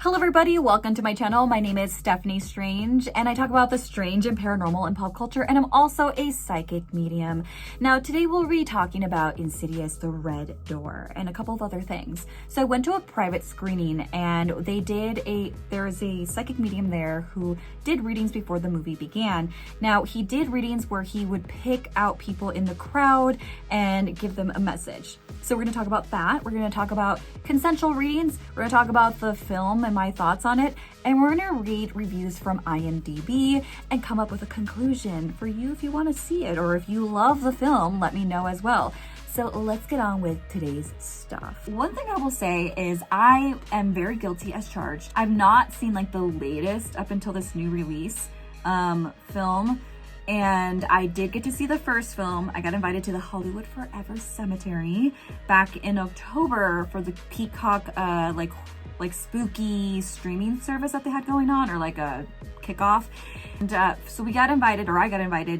Hello everybody, welcome to my channel. My name is Stephanie Strange and I talk about the strange and paranormal in pop culture, and I'm also a psychic medium. Now today we'll be talking about Insidious, the Red Door, and a couple of other things. So I went to a private screening and there's a psychic medium there who did readings before the movie began. Now he did readings where he would pick out people in the crowd and give them a message. So we're gonna talk about that. We're gonna talk about consensual readings. We're gonna talk about the film and my thoughts on it. And we're gonna read reviews from IMDB and come up with a conclusion for you if you wanna see it, or if you love the film, let me know as well. So let's get on with today's stuff. One thing I will say is I am very guilty as charged. I've not seen like the latest up until this new release film. And I did get to see the first film. I got invited to the Hollywood Forever Cemetery back in October for the Peacock like spooky streaming service that they had going on, or like a kickoff. And so I got invited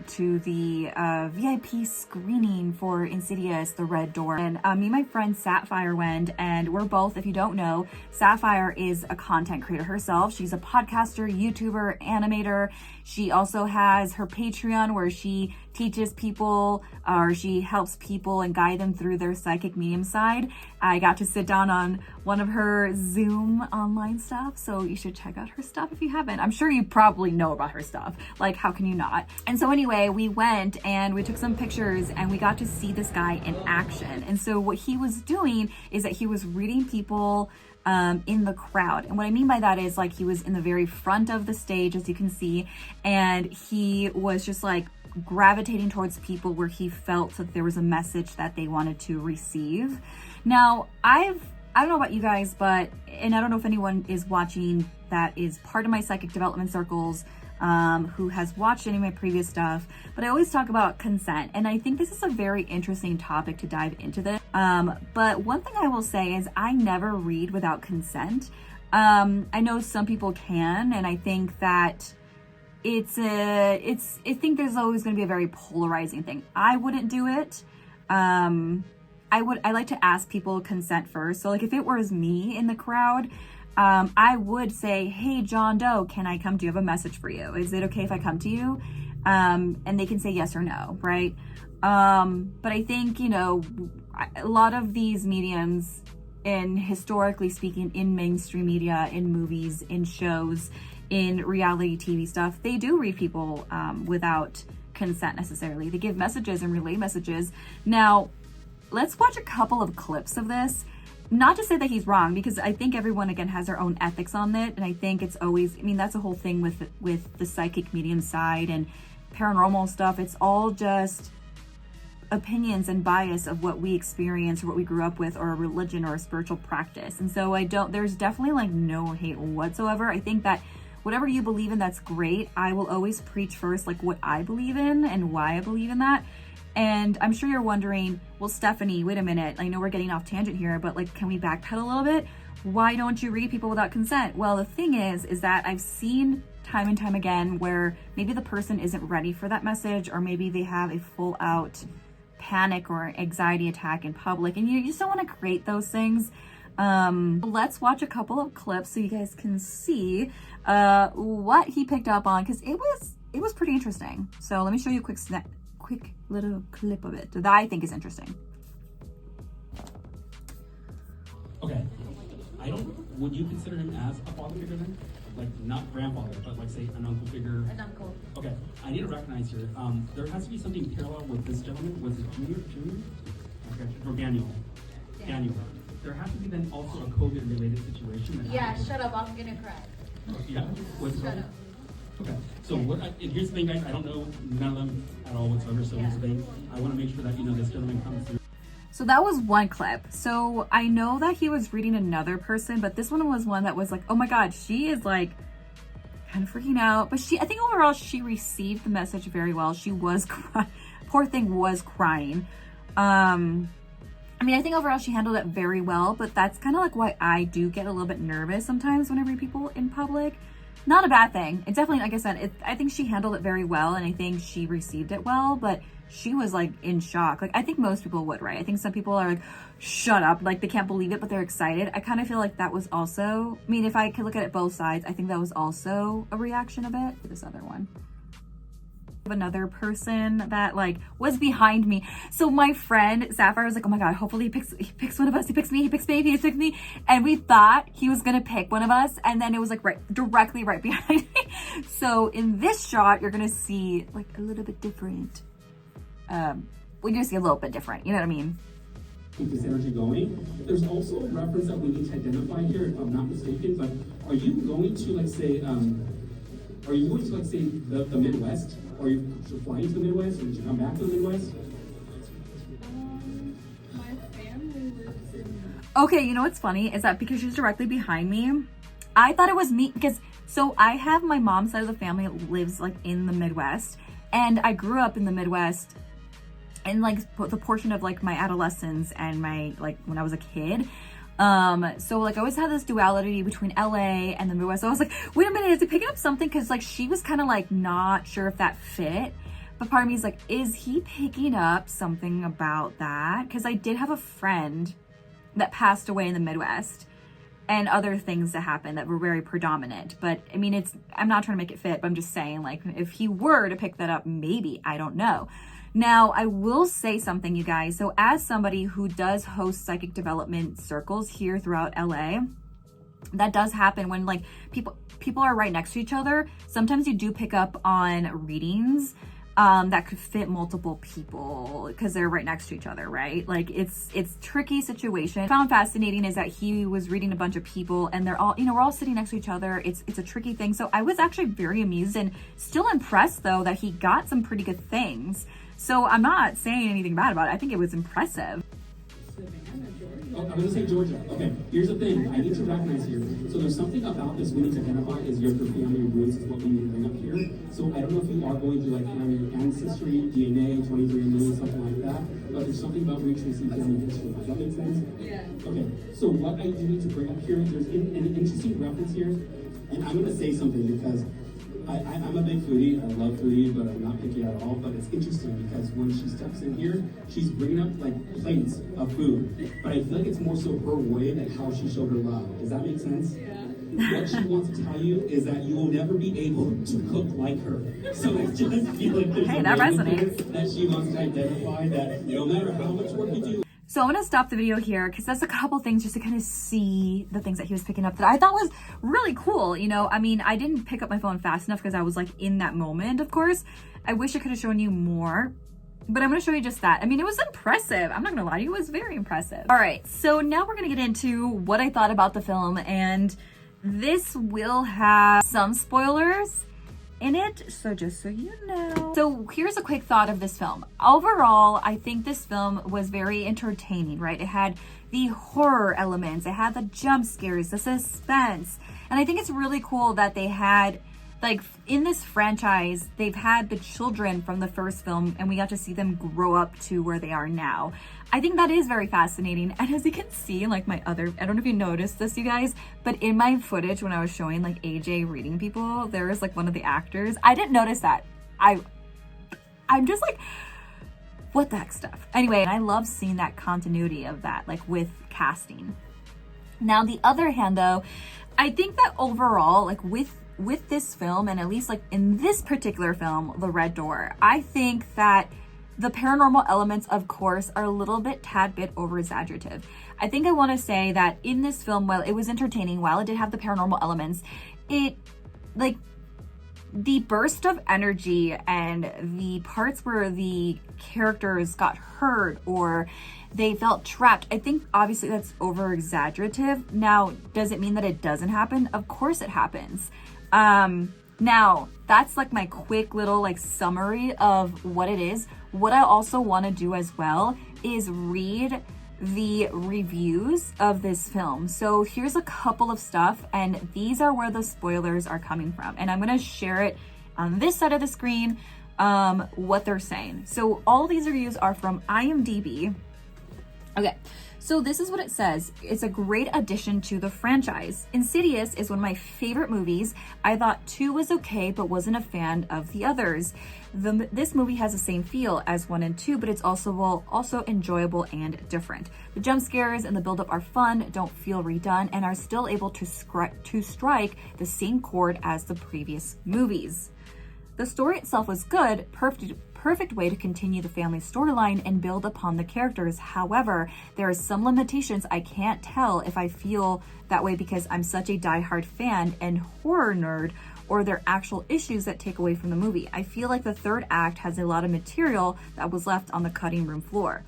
to the VIP screening for Insidious, the Red Door. And me and my friend Sapphire went, and we're both, if you don't know, Sapphire is a content creator herself. She's a podcaster, YouTuber, animator. She also has her Patreon where she teaches people, or she helps people and guide them through their psychic medium side. I got to sit down on one of her Zoom online stuff, so you should check out her stuff if you haven't. I'm sure you probably know about her stuff. Like, how can you not? And so anyway, we went and we took some pictures and we got to see this guy in action. And so what he was doing is that he was reading people in the crowd. And what I mean by that is, like, he was in the very front of the stage, as you can see, and he was just like gravitating towards people where he felt that there was a message that they wanted to receive. Now, I don't know about you guys, and I don't know if anyone is watching that is part of my psychic development circles, who has watched any of my previous stuff, but I always talk about consent. And I think this is a very interesting topic to dive into this. But one thing I will say is I never read without consent. I know some people can, and I think that I think there's always going to be a very polarizing thing. I wouldn't do it. I like to ask people consent first. So like if it was me in the crowd, I would say, hey, John Doe, can I come? Do you have a message for you? Is it okay if I come to you? And they can say yes or no, right? But I think, a lot of these mediums, and historically speaking, in mainstream media, in movies, in shows, in reality TV stuff, they do read people without consent necessarily. They give messages and relay messages. Now, let's watch a couple of clips of this. Not to say that he's wrong, because I think everyone, again, has their own ethics on it. And I think it's always, that's a whole thing with the psychic medium side and paranormal stuff. It's all just opinions and bias of what we experience or what we grew up with, or a religion or a spiritual practice. And so there's definitely like no hate whatsoever. I think that whatever you believe in, that's great. I will always preach first, like what I believe in and why I believe in that. And I'm sure you're wondering, well, Stephanie, wait a minute. I know we're getting off tangent here, but like, can we backpedal a little bit? Why don't you read people without consent? Well, the thing is that I've seen time and time again where maybe the person isn't ready for that message, or maybe they have a full out panic or anxiety attack in public, and you just don't want to create those things. Let's watch a couple of clips so you guys can see what he picked up on, because it was pretty interesting. So let me show you a quick little clip of it that I think is interesting. Okay, would you consider him as a father figure then? Like, not grandfather, but like, say, an uncle figure? An uncle. Okay, I need to recognize here, there has to be something parallel with this gentleman. Was it Junior? Okay, or Daniel. Daniel. There has to be then also a COVID-related situation. Shut up, I'm gonna cry. Yeah? Shut up. Okay, so and here's the thing, guys, I don't know none of them at all whatsoever, so here's the thing. I want to make sure that, this gentleman comes through. So that was one clip. So I know that he was reading another person, but this one was one that was like, oh my God, she is like kind of freaking out. But I think overall she received the message very well. She was poor thing was crying. I I mean, I think overall she handled it very well, but that's kind of like why I do get a little bit nervous sometimes when I read people in public. Not a bad thing. It's definitely, like I said, I think she handled it very well, and I think she received it well, but she was like in shock. Like, I think most people would, right? I think some people are like, shut up, like they can't believe it, but they're excited. I kind of feel like that was also, I mean, if I could look at it both sides, I think that was also a reaction of it. This other one. Another person that like was behind me. So my friend Sapphire was like, oh my god, hopefully he picks one of us. He picks me, he picks me, he picks me. And we thought he was gonna pick one of us, and then it was like directly right behind me. So in this shot, you're gonna see like a little bit different. We're gonna see a little bit different, you know what I mean? Keep this energy going. There's also a reference that we need to identify here, if I'm not mistaken, but are you going to like say, the Midwest? Are you flying to the Midwest, or did you come back to the Midwest? My family lives in... Okay, you know what's funny is that because she's directly behind me, I thought it was me, because so I have my mom's side of the family lives like in the Midwest, and I grew up in the Midwest in like the portion of like my adolescence and my like when I was a kid. So like I always had this duality between LA and the Midwest. So I was like, wait a minute, is he picking up something? Because like she was kind of like not sure if that fit. But part of me is like, is he picking up something about that? Because I did have a friend that passed away in the Midwest and other things that happened that were very predominant. But I mean, I'm not trying to make it fit, but I'm just saying like if he were to pick that up, maybe, I don't know. Now, I will say something, you guys. So as somebody who does host psychic development circles here throughout LA, that does happen when like people are right next to each other. Sometimes you do pick up on readings that could fit multiple people because they're right next to each other, right? Like it's tricky situation. What I found fascinating is that he was reading a bunch of people and they're all, you know, we're all sitting next to each other. It's a tricky thing. So I was actually very amused and still impressed though that he got some pretty good things. So I'm not saying anything bad about it. I think it was impressive. Oh, I'm going to say Georgia. Okay, here's the thing. I need to recognize here. So there's something about this we need to identify is your family roots is what we need to bring up here. So I don't know if you are going through like family ancestry, DNA, 23andMe, something like that. But there's something about retracing family history. Does that make sense? Yeah. Okay, so what I do need to bring up here, there's an interesting reference here. And I'm going to say something because I'm a big foodie. I love foodie, but I'm not picky at all. But it's interesting because when she steps in here, she's bringing up like plates of food. But I feel like it's more so her way than how she showed her love. Does that make sense? Yeah. What she wants to tell you is that you will never be able to cook like her. So I just feel like there's Hey, that resonates. that she wants to identify that no matter how much work you do. So I'm gonna stop the video here because that's a couple things just to kind of see the things that he was picking up that I thought was really cool. You know, I mean, I didn't pick up my phone fast enough because I was like in that moment, of course. I wish I could have shown you more, but I'm gonna show you just that. I mean, it was impressive. I'm not gonna lie to you, it was very impressive. All right, so now we're gonna get into what I thought about the film, and this will have some spoilers in it, so just so you know. So here's a quick thought of this film. Overall, I think this film was very entertaining, right? It had the horror elements, it had the jump scares, the suspense, and I think it's really cool that they had, like, in this franchise, they've had the children from the first film and we got to see them grow up to where they are now. I think that is very fascinating. And as you can see, like I don't know if you noticed this, you guys, but in my footage when I was showing like AJ reading people, there was like one of the actors. I didn't notice that. I'm just like, what the heck stuff. Anyway, I love seeing that continuity of that, like with casting. Now, the other hand though, I think that overall, like with this film, and at least like in this particular film, The Red Door, I think that the paranormal elements, of course, are a little bit tad bit over exaggerative. I think I want to say that in this film, while it was entertaining, while it did have the paranormal elements, it, like, the burst of energy and the parts where the characters got hurt or they felt trapped, I think obviously that's over exaggerative. Now, does it mean that it doesn't happen? Of course it happens. Now, that's like my quick little like summary of what it is. What I also want to do as well is read the reviews of this film. So here's a couple of stuff, and these are where the spoilers are coming from. And I'm going to share it on this side of the screen, what they're saying. So all these reviews are from IMDB. Okay, so this is what it says. It's a great addition to the franchise. Insidious is one of my favorite movies. I thought 2 was okay, but wasn't a fan of the others. This movie has the same feel as 1 and 2, but it's also enjoyable and different. The jump scares and the buildup are fun, don't feel redone, and are still able to strike the same chord as the previous movies. The story itself was good, perfect way to continue the family storyline and build upon the characters. However, there are some limitations. I can't tell if I feel that way because I'm such a diehard fan and horror nerd, or there are actual issues that take away from the movie. I feel like the third act has a lot of material that was left on the cutting room floor.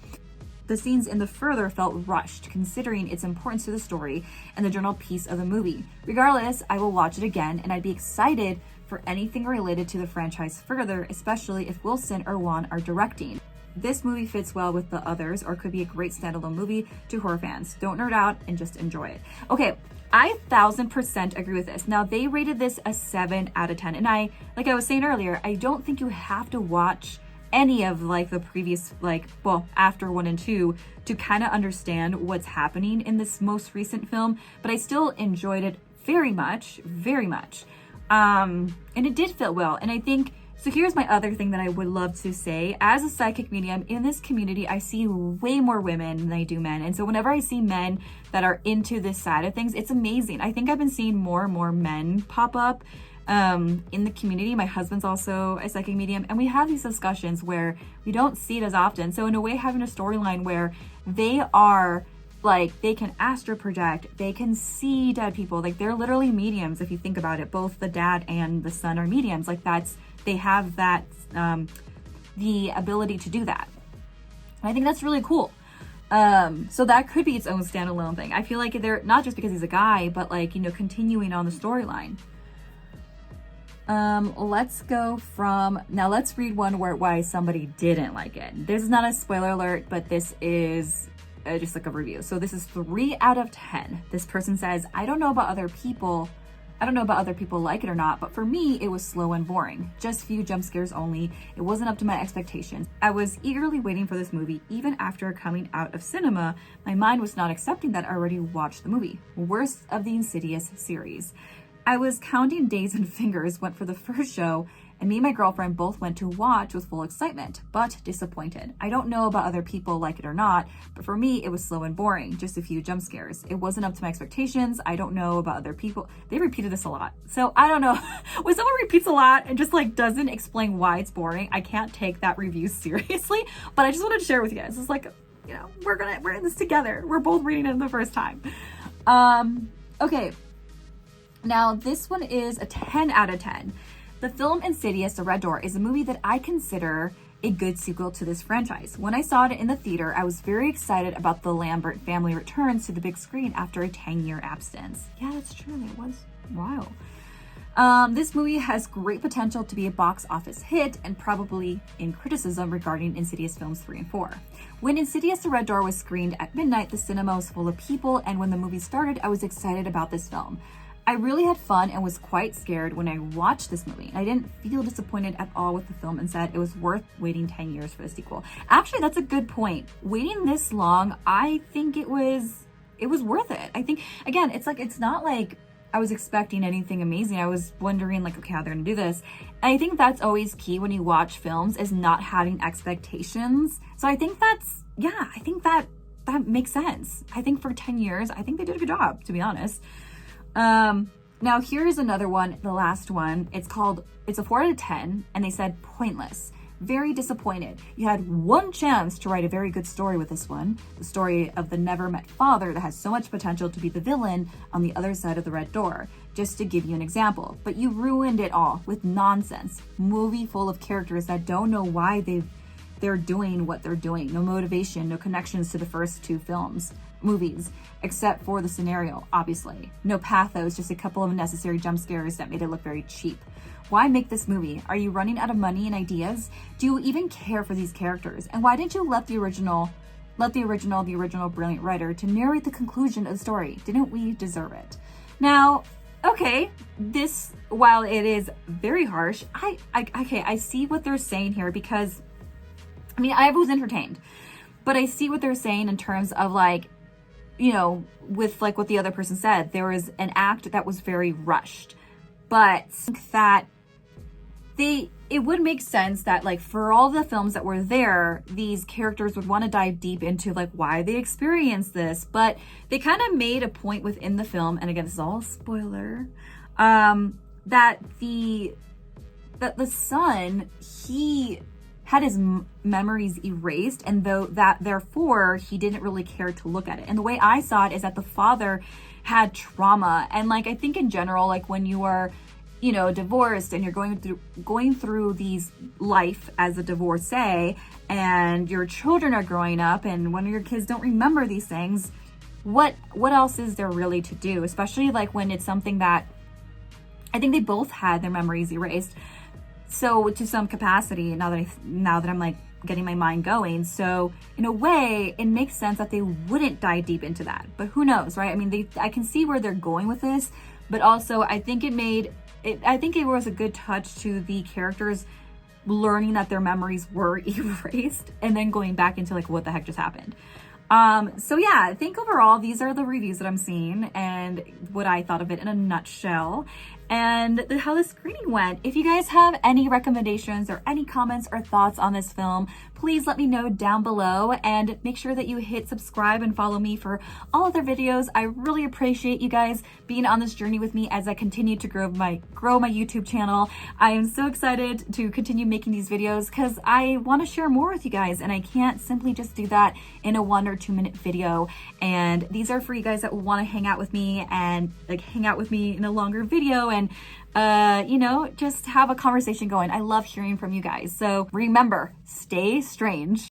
The scenes in the further felt rushed, considering its importance to the story and the general piece of the movie. Regardless, I will watch it again, and I'd be excited for anything related to the franchise further, especially if Wilson or Wan are directing. This movie fits well with the others, or could be a great standalone movie to horror fans. Don't nerd out and just enjoy it. Okay, I 1000% agree with this. Now, they rated this a 7 out of 10, and like I was saying earlier, I don't think you have to watch any of like the previous, after 1 and 2 to kind of understand what's happening in this most recent film, but I still enjoyed it very much, very much. And it did fit well. And I think, so here's my other thing that I would love to say. As a psychic medium in this community, I see way more women than I do men. And so whenever I see men that are into this side of things, it's amazing. I think I've been seeing more and more men pop up in the community. My husband's also a psychic medium, and we have these discussions where we don't see it as often. So in a way, having a storyline where they are like, they can astral project, they can see dead people, like they're literally mediums. If you think about it, both the dad and the son are mediums. Like they have that, the ability to do that. And I think that's really cool. So that could be its own standalone thing. I feel like they're not just because he's a guy, but like, you know, continuing on the storyline. Let's read one why somebody didn't like it. This is not a spoiler alert, but this is just like a review. So this is 3 out of 10. This person says, I don't know about other people like it or not, but for me, it was slow and boring. Just few jump scares only. It wasn't up to my expectations. I was eagerly waiting for this movie. Even after coming out of cinema, my mind was not accepting that I already watched the movie. Worst of the Insidious series. I was counting days and fingers, went for the first show, and me and my girlfriend both went to watch with full excitement, but disappointed. I don't know about other people like it or not, but for me, it was slow and boring, just a few jump scares. It wasn't up to my expectations. I don't know about other people. They repeated this a lot. So I don't know. When someone repeats a lot and just like doesn't explain why it's boring, I can't take that review seriously, but I just wanted to share with you guys. It's like, you know, we're in this together. We're both reading it the first time. Okay. Now, this one is a 10 out of 10. The film Insidious, The Red Door, is a movie that I consider a good sequel to this franchise. When I saw it in the theater, I was very excited about the Lambert family returns to the big screen after a 10-year absence. Yeah, that's true. It was wow. This movie has great potential to be a box office hit and probably in criticism regarding Insidious films 3 and 4. When Insidious The Red Door was screened at midnight, the cinema was full of people, and when the movie started, I was excited about this film. I really had fun and was quite scared when I watched this movie. I didn't feel disappointed at all with the film and said it was worth waiting 10 years for the sequel. Actually, that's a good point. Waiting this long, I think it was worth it. I think, again, it's not like I was expecting anything amazing. I was wondering like, okay, how they're gonna do this. And I think that's always key when you watch films, is not having expectations. So I think I think that makes sense. I think for 10 years, I think they did a good job, to be honest. Now here's another one, the last one. It's a 4 out of 10, and they said pointless. Very disappointed. You had one chance to write a very good story with this one. The story of the never met father that has so much potential to be the villain on the other side of the red door. Just to give you an example. But you ruined it all with nonsense. Movie full of characters that don't know why they're doing what they're doing. No motivation, no connections to the first 2 movies, except for the scenario, obviously. No pathos, just a couple of unnecessary jump scares that made it look very cheap. Why make this movie? Are you running out of money and ideas? Do you even care for these characters? And why didn't you let the original brilliant writer to narrate the conclusion of the story? Didn't we deserve it? Now, okay, this, while it is very harsh, I see what they're saying here, because I mean, I was entertained. But I see what they're saying in terms of like, you know, with like what the other person said, there was an act that was very rushed. But that it would make sense that like for all the films that were there, these characters would want to dive deep into like why they experienced this. But they kind of made a point within the film, and again, this is all a spoiler, that the son, he had his memories erased, and therefore he didn't really care to look at it. And the way I saw it is that the father had trauma, and like I think in general, like when you are, you know, divorced and you're going through these life as a divorcee, and your children are growing up, and one of your kids don't remember these things, what else is there really to do? Especially like when it's something that I think they both had their memories erased. So to some capacity, now that I'm like getting my mind going. So in a way, it makes sense that they wouldn't dive deep into that. But who knows, right? I mean, I can see where they're going with this, but also I think it was a good touch to the characters learning that their memories were erased and then going back into like what the heck just happened. So yeah, I think overall these are the reviews that I'm seeing and what I thought of it in a nutshell, and how the screening went. If you guys have any recommendations or any comments or thoughts on this film, please let me know down below, and make sure that you hit subscribe and follow me for all other videos. I really appreciate you guys being on this journey with me as I continue to grow my YouTube channel. I am so excited to continue making these videos because I want to share more with you guys, and I can't simply just do that in a 1 or 2 minute video. And these are for you guys that want to hang out with me and like hang out with me in a longer video and you know, just have a conversation going. I love hearing from you guys. So remember, stay strange.